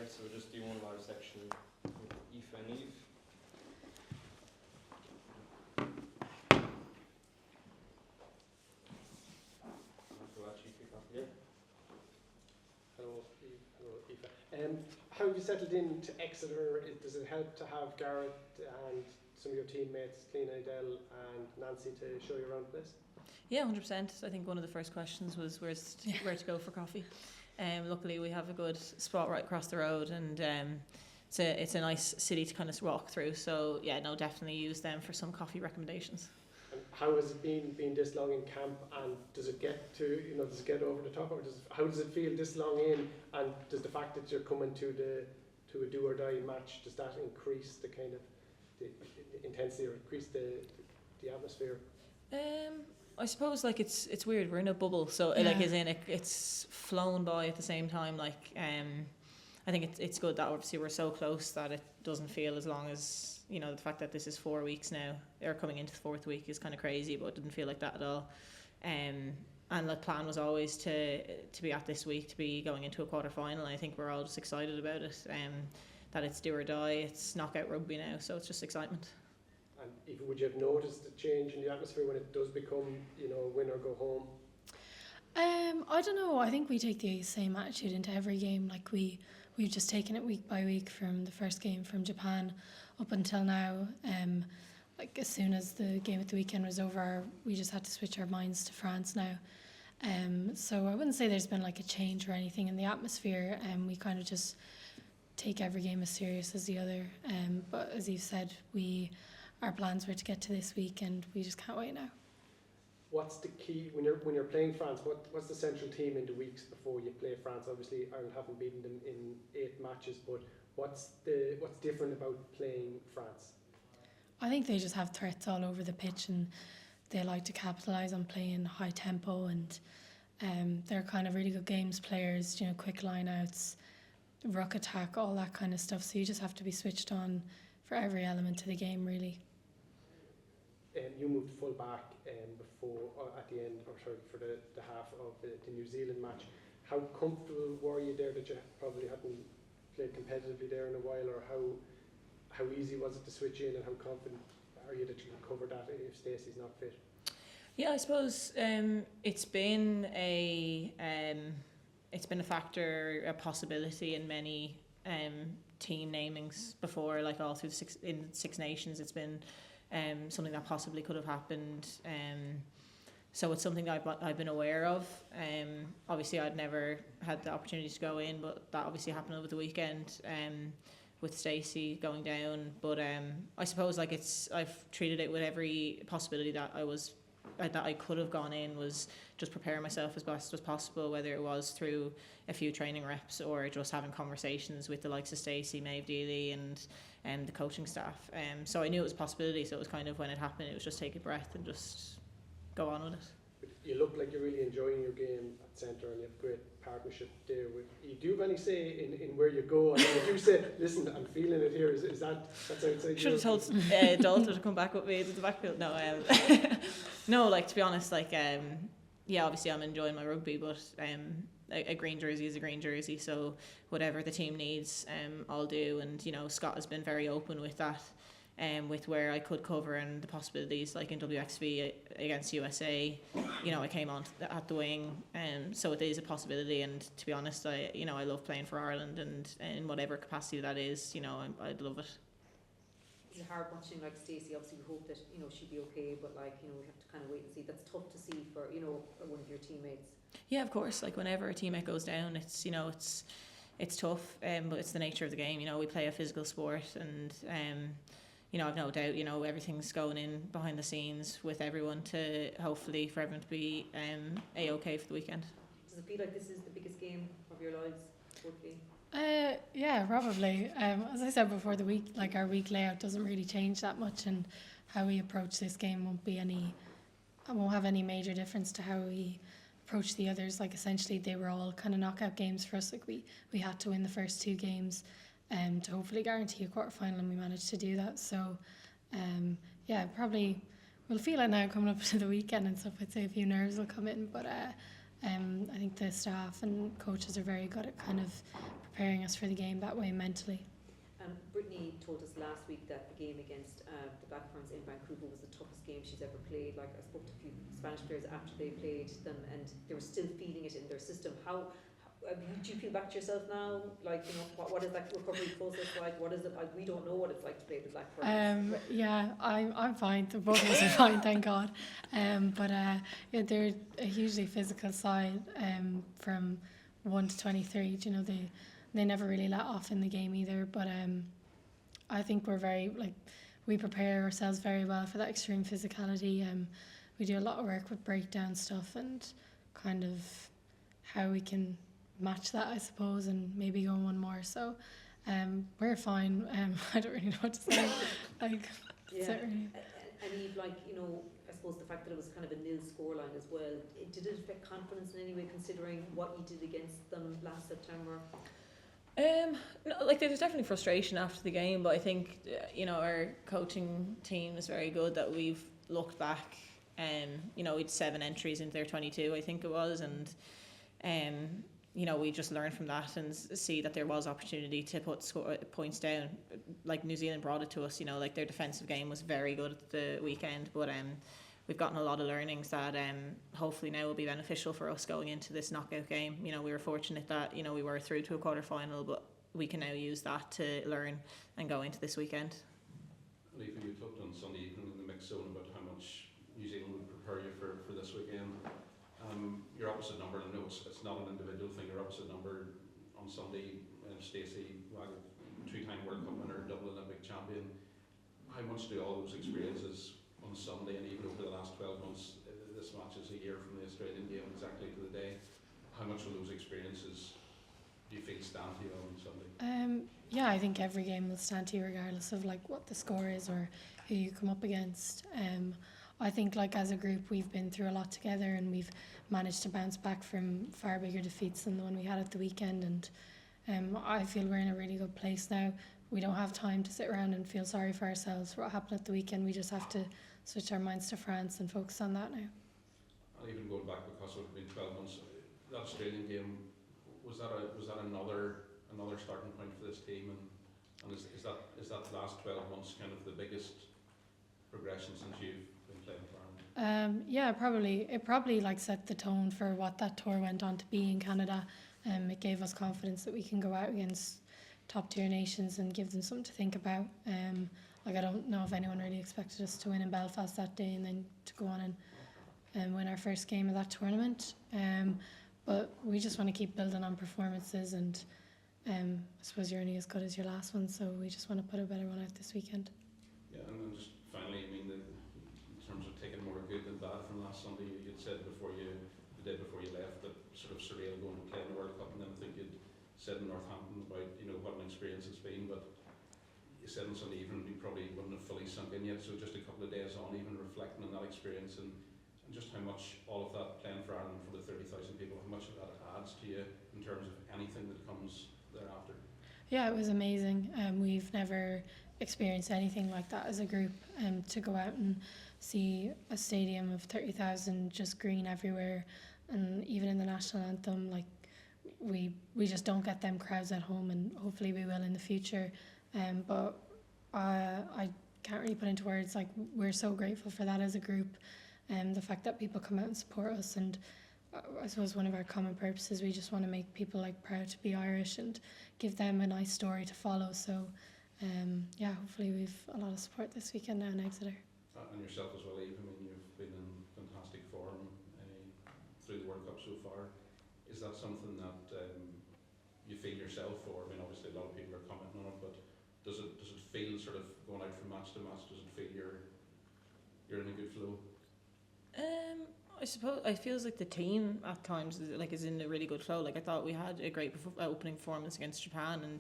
so we'll just do one live section with Aoife and Eve. Hello, Eve. Hello, Aoife. How have you settled into Exeter? Does it help to have Garrett and some of your teammates, Clean Idell and Nancy, to show you around the place? Yeah, 100%. I think one of the first questions was where to go for coffee. Luckily, we have a good spot right across the road, and it's a nice city to kind of walk through. So yeah, no, definitely use them for some coffee recommendations. And how has it been this long in camp, and does it get to, does it get over the top, or how does it feel this long in, and does the fact that you're coming to a do or die match, does that increase the kind of the intensity or increase the atmosphere? I suppose it's weird. We're in a bubble, so it's flown by at the same time. I think it's good that obviously we're so close that it doesn't feel as long as, the fact that this is 4 weeks now, or coming into the 4th week is kind of crazy, but it didn't feel like that at all. And the plan was always to be at this week, to be going into a quarter final. I think we're all just excited about it. That it's do or die. It's knockout rugby now, so it's just excitement. And even would you have noticed a change in the atmosphere when it does become, win or go home? I don't know. I think we take the same attitude into every game. Like we've just taken it week by week from the first game from Japan up until now. As soon as the game at the weekend was over, we just had to switch our minds to France now. So I wouldn't say there's been like a change or anything in the atmosphere. We kind of just take every game as serious as the other. But as you've said, our plans were to get to this week, and we just can't wait now. What's the key when you're playing France? What's the central team in the weeks before you play France? Obviously, Ireland haven't beaten them in 8 matches, but what's different about playing France? I think they just have threats all over the pitch, and they like to capitalise on playing high tempo, and they're kind of really good games players. Quick line-outs, ruck attack, all that kind of stuff. So you just have to be switched on for every element of the game, really. You moved full back before at the end, for the half of the New Zealand match. How comfortable were you there that you probably hadn't played competitively there in a while, or how easy was it to switch in, and how confident are you that you can cover that if Stacey's not fit? Yeah, I suppose it's been a factor, a possibility in many team namings before, like all through in Six Nations. It's been something that possibly could have happened. So it's something that I've been aware of. Obviously, I'd never had the opportunity to go in, but that obviously happened over the weekend with Stacey going down. But I suppose I've treated it with every possibility that I could have gone in, was just preparing myself as best as possible, whether it was through a few training reps or just having conversations with the likes of Stacey, Maeve Deely and the coaching staff. So I knew it was a possibility, so it was kind of, when it happened, it was just take a breath and just go on with it. You look like you're really enjoying your game at centre, and you have great partnership there. Do you have any say in where you go? And if you say, listen, I'm feeling it here, that's outside? Should have told Dalton to come back with me to the backfield. No, no. To be honest, obviously I'm enjoying my rugby, but a green jersey is a green jersey. So whatever the team needs, I'll do. And Scott has been very open with that. With where I could cover and the possibilities, like in WXV against USA, I came on at the wing, so it is a possibility. And to be honest, I love playing for Ireland, and in whatever capacity that is, I'd love it. It's hard watching Stacey. Obviously, we hope that she'd be okay, but we have to kind of wait and see. That's tough to see for one of your teammates. Yeah, of course. Whenever a teammate goes down, it's it's tough, but it's the nature of the game. We play a physical sport, and I've no doubt, everything's going in behind the scenes with everyone for everyone to be A-okay for the weekend. Does it feel like this is the biggest game of your lives, hopefully? Yeah, probably. As I said before, the week, our week layout doesn't really change that much, and how we approach this game won't have any major difference to how we approach the others. Essentially, they were all kind of knockout games for us. We had to win the first 2 games to hopefully guarantee a quarter final, and we managed to do that. So probably we'll feel it now coming up to the weekend and stuff. I'd say a few nerves will come in, but I think the staff and coaches are very good at kind of preparing us for the game that way mentally. Brittany told us last week that the game against the Black Ferns in Vancouver was the toughest game she's ever played. Like, I spoke to a few Spanish players after they played them, and they were still feeling it in their system. How do you feel back to yourself now? Like, you know, what is that recovery process like? What is it like? We don't know what it's like to play the Black Ferns. Yeah, I'm fine. The both of us are fine, thank God. But yeah, they're a hugely physical side. From 1 to 23, you know, they never really let off in the game either. But I think we're very, like, we prepare ourselves very well for that extreme physicality. We do a lot of work with breakdown stuff and kind of how we can match that, I suppose, and maybe go one more. So we're fine. I don't really know what to say. Like, Yeah. really. And Eve, like, you know, I suppose the fact that it was kind of a nil scoreline as well, did it affect confidence in any way, considering what you did against them last September? No, like, there was definitely frustration after the game, but I think you know, our coaching team is very good that we've looked back. You know, we'd 7 entries into their 22, I think it was, and you know, we just learned from that and see that there was opportunity to put points down. Like, New Zealand brought it to us, you know, like, their defensive game was very good at the weekend, but we've gotten a lot of learnings that hopefully now will be beneficial for us going into this knockout game. You know, we were fortunate that, you know, we were through to a quarter-final, but we can now use that to learn and go into this weekend. Aoife, you talked on Sunday evening in the mixed zone about how much New Zealand would prepare you for this weekend. Your opposite number, I know it's not an individual thing, your opposite number on Sunday, Stacey Waggett, 2-time World Cup winner, double Olympic champion. How much do all those experiences on Sunday and even over the last 12 months, this match is a year from the Australian game exactly to the day, how much of those experiences do you feel stand to you on Sunday? Yeah, I think every game will stand to you regardless of, like, what the score is or who you come up against. I think, like, as a group we've been through a lot together and we've managed to bounce back from far bigger defeats than the one we had at the weekend, and I feel we're in a really good place now. We don't have time to sit around and feel sorry for ourselves for what happened at the weekend. We just have to switch our minds to France and focus on that now. And even going back, because it's been 12 months, that Australian game, was that another starting point for this team, and is that last 12 months kind of the biggest progression since you've been playing for Ireland? Yeah, probably. It probably, like, set the tone for what that tour went on to be in Canada. It gave us confidence that we can go out against top tier nations and give them something to think about. Like, I don't know if anyone really expected us to win in Belfast that day and then to go on and win our first game of that tournament. But we just want to keep building on performances, and I suppose you're only as good as your last one, so we just want to put a better one out this weekend. Yeah, and then just finally, I mean, in terms of taking more good than bad from last Sunday, you'd said the day before you left, that sort of surreal going to play in the World Cup, and then I think you'd said in Northampton about, you know, what an experience it's been, but you said on Sunday evening you probably wouldn't have fully sunk in yet, so just a couple of days on, even reflecting on that experience and just how much all of that playing for Ireland for the 30,000 people, how much of that adds to you in terms of anything that comes thereafter? Yeah, it was amazing. We've never experienced anything like that as a group. To go out and see a stadium of 30,000 just green everywhere, and even in the national anthem, like, we just don't get them crowds at home, and hopefully we will in the future. But I can't really put into words, like, we're so grateful for that as a group, and the fact that people come out and support us. And I suppose one of our common purposes, we just want to make people, like, proud to be Irish and give them a nice story to follow. So yeah, hopefully we've a lot of support this weekend now in Exeter. And yourself as well, Eve. I mean, you've been in fantastic form through the World Cup so far. Is that something that you feel yourself, or, I mean, obviously a lot of people are commenting on it, but does it feel, sort of going out from match to match, does it feel you're in a good flow? I suppose it feels like the team at times is in a really good flow. Like, I thought we had a great opening performance against Japan,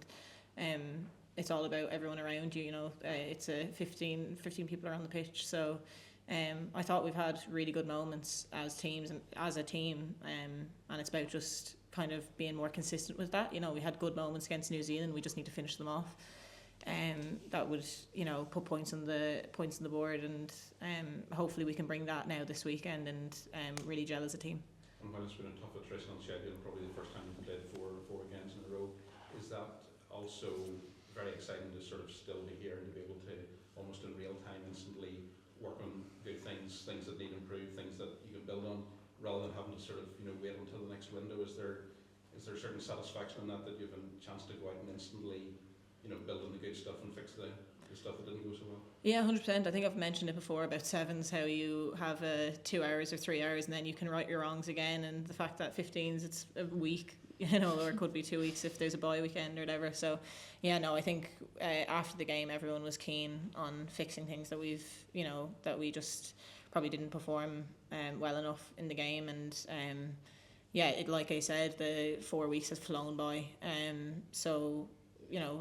and it's all about everyone around you. You know, it's a 15 people are on the pitch, so I thought we've had really good moments as teams and as a team, and it's about just kind of being more consistent with that. You know, we had good moments against New Zealand. We just need to finish them off. That would, you know, put points on the board, and hopefully we can bring that now this weekend and really gel as a team. And while it's been a tough attrition on schedule, probably the first time you've played four games in a row, is that also very exciting to sort of still be here and to be able to almost in real time instantly work on good things, things that need improved, things that you can build on, rather than having to sort of wait until the next window? Is there a certain satisfaction in that you have a chance to go out and instantly build on the good stuff and fix the stuff that didn't go so well? Yeah, 100%. I think I've mentioned it before about sevens, how you have 2 hours or 3 hours and then you can right your wrongs again, and the fact that 15s, it's a week, or it could be 2 weeks if there's a bye weekend or whatever. So yeah, no, I think after the game everyone was keen on fixing things that that we just probably didn't perform well enough in the game. And yeah, like I said, the 4 weeks has flown by. So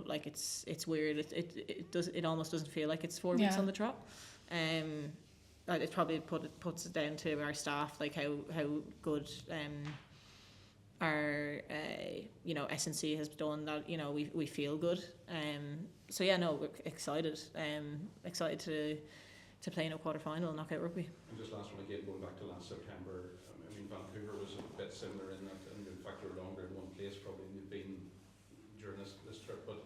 like it's weird. It almost doesn't feel like it's 4 weeks on the trot. It probably puts it down to our staff, like how good our S&C has done that. We feel good. So yeah, no, we're excited to play in a quarter-final knockout rugby. And just last one again, going back to last September, I mean Vancouver was a bit similar in that, and in fact they were longer in one place probably than they've been during this trip. But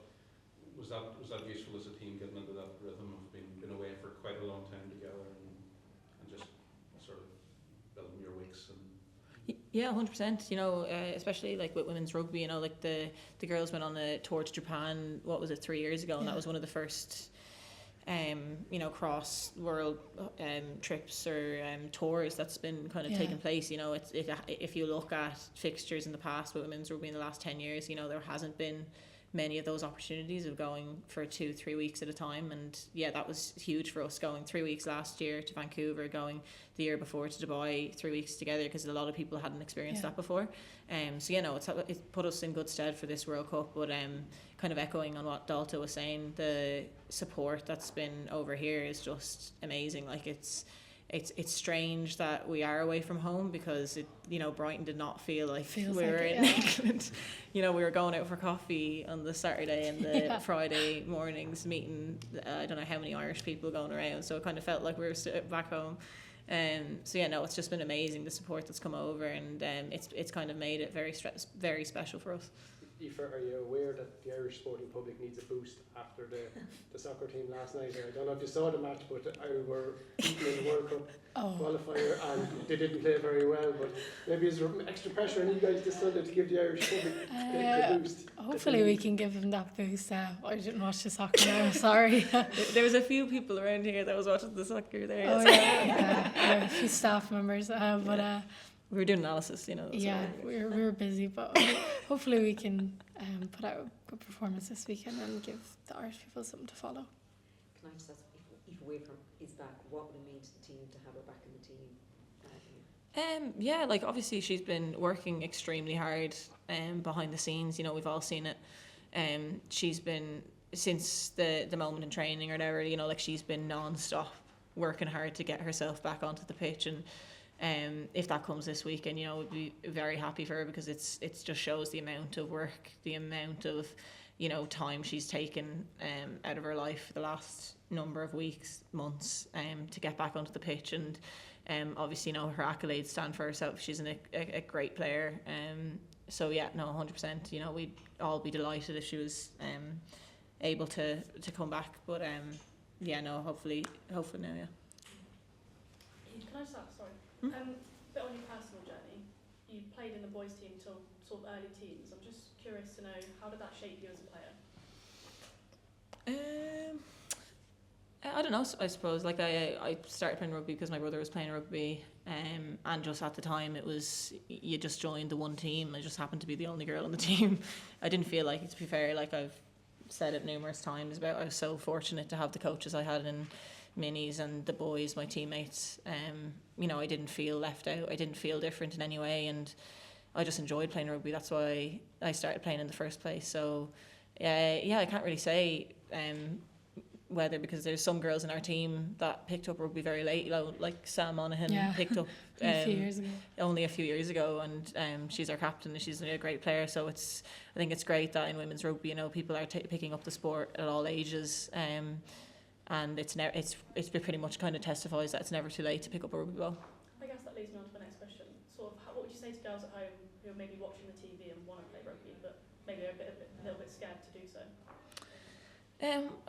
was that useful as a team, getting into that rhythm of being away for quite a long time together and just sort of building your weeks? And yeah, 100%. Especially like with women's rugby, like the girls went on a tour to Japan. What was it, 3 years ago? And that was one of the first cross world trips or tours that's been kind of taking place. If you look at fixtures in the past with women's rugby in the last 10 years, there hasn't been many of those opportunities of going for 2-3 weeks at a time. And yeah, that was huge for us, going 3 weeks last year to Vancouver, going the year before to Dubai, 3 weeks together, because a lot of people hadn't experienced that before. So it's put us in good stead for this World Cup. But kind of echoing on what Dalton was saying, the support that's been over here is just amazing. Like it's strange that we are away from home, because Brighton did not feel like we were in England. We were going out for coffee on the Saturday and the Friday mornings, meeting I don't know how many Irish people going around, so it kind of felt like we were back home. So yeah, no, it's just been amazing, the support that's come over, and it's kind of made it very special for us. Aoife, are you aware that the Irish sporting public needs a boost after the soccer team last night? I don't know if you saw the match, but Ireland were beaten in the World Cup qualifier, and they didn't play very well. But maybe is there extra pressure on you guys this Sunday to give the Irish public a boost? Hopefully we can give them that boost. I didn't watch the soccer now, sorry. There was a few people around here that was watching the soccer there. Oh yeah, a few staff members, but we were doing analysis, Yeah, we were busy, but hopefully we can put out a good performance this weekend and give the Irish people something to follow. Can I just ask, if Aoife is back, what would it mean to the team to have her back in the team? Yeah, like obviously she's been working extremely hard behind the scenes. We've all seen it. She's been, since the moment in training or whatever, like she's been non-stop working hard to get herself back onto the pitch. And if that comes this weekend, we'd be very happy for her, because it just shows the amount of work, the amount of time she's taken out of her life for the last number of weeks, months, to get back onto the pitch. And obviously her accolades stand for herself. She's a great player. So yeah, no, 100%. We'd all be delighted if she was able to come back. But yeah, no, hopefully now, yeah. Can I just ask, sorry, a bit on your personal journey. You played in the boys' team till sort of early teens. I'm just curious to know, how did that shape you as a player? I don't know, I suppose. Like I started playing rugby because my brother was playing rugby, and just at the time it was, you just joined the one team. I just happened to be the only girl on the team. I didn't feel like, to be fair, like I've said it numerous times about, I was so fortunate to have the coaches I had in minis and the boys, my teammates. I didn't feel left out. I didn't feel different in any way, and I just enjoyed playing rugby. That's why I started playing in the first place. So yeah, I can't really say whether, because there's some girls in our team that picked up rugby very late, like Sam Monaghan picked up only a few years ago, and she's our captain and she's a great player. So I think it's great that in women's rugby, people are picking up the sport at all ages. And it's pretty much kind of testifies that it's never too late to pick up a rugby ball. I guess that leads me on to my next question. Sort of, what would you say say to girls at home who are maybe watching the TV and want to play rugby, but maybe are a little bit scared to do so?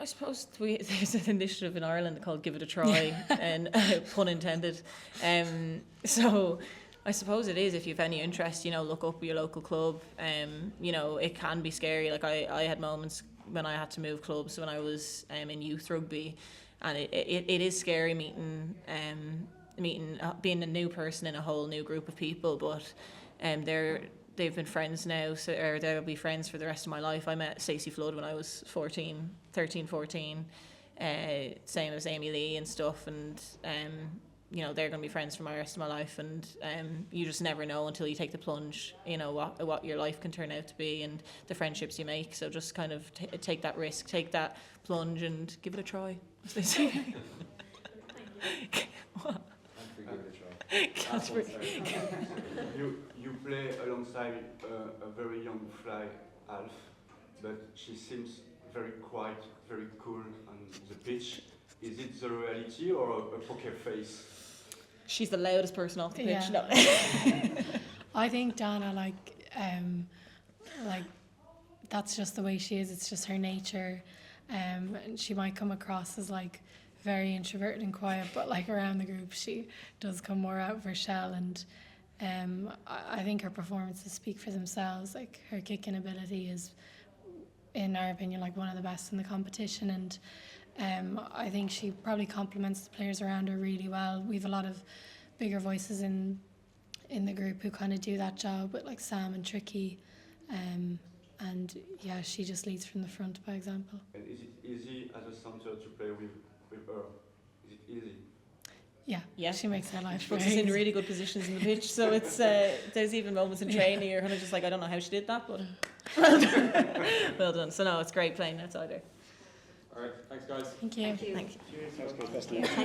I suppose there's an initiative in Ireland called Give It a Try, and pun intended. So I suppose it is, if you have any interest, look up your local club. It can be scary. Like I had moments when I had to move clubs when I was in youth rugby, and it is scary meeting being a new person in a whole new group of people. But they've been friends now, or they'll be friends for the rest of my life. I met Stacey Flood when I was 13, 14, same as Amy Lee and stuff, and they're going to be friends for my rest of my life. And you just never know until you take the plunge, what your life can turn out to be and the friendships you make. So just kind of take that risk, take that plunge, and give it a try, as they say. What? You play alongside a very young fly, Aoife, but she seems very quiet, very cool on the pitch. Is it the reality or a poker face? She's the loudest person off the pitch. Yeah. No. I think Dana, that's just the way she is. It's just her nature. And she might come across as very introverted and quiet, but around the group she does come more out of her shell. And I think her performances speak for themselves. Her kicking ability is, in our opinion, one of the best in the competition. And I think she probably complements the players around her really well. We have a lot of bigger voices in the group who kind of do that job with Sam and Tricky. And yeah, she just leads from the front by example. And is it easy as a centre to play with her? Is it easy? Yeah. She makes her life She very puts us in easy. really good positions in the pitch. So it's there's even moments in training you're kind of just I don't know how she did that, but well done. Well done. So no, it's great playing outside there. All right, thanks guys. Thank you. Thank you. Thank you.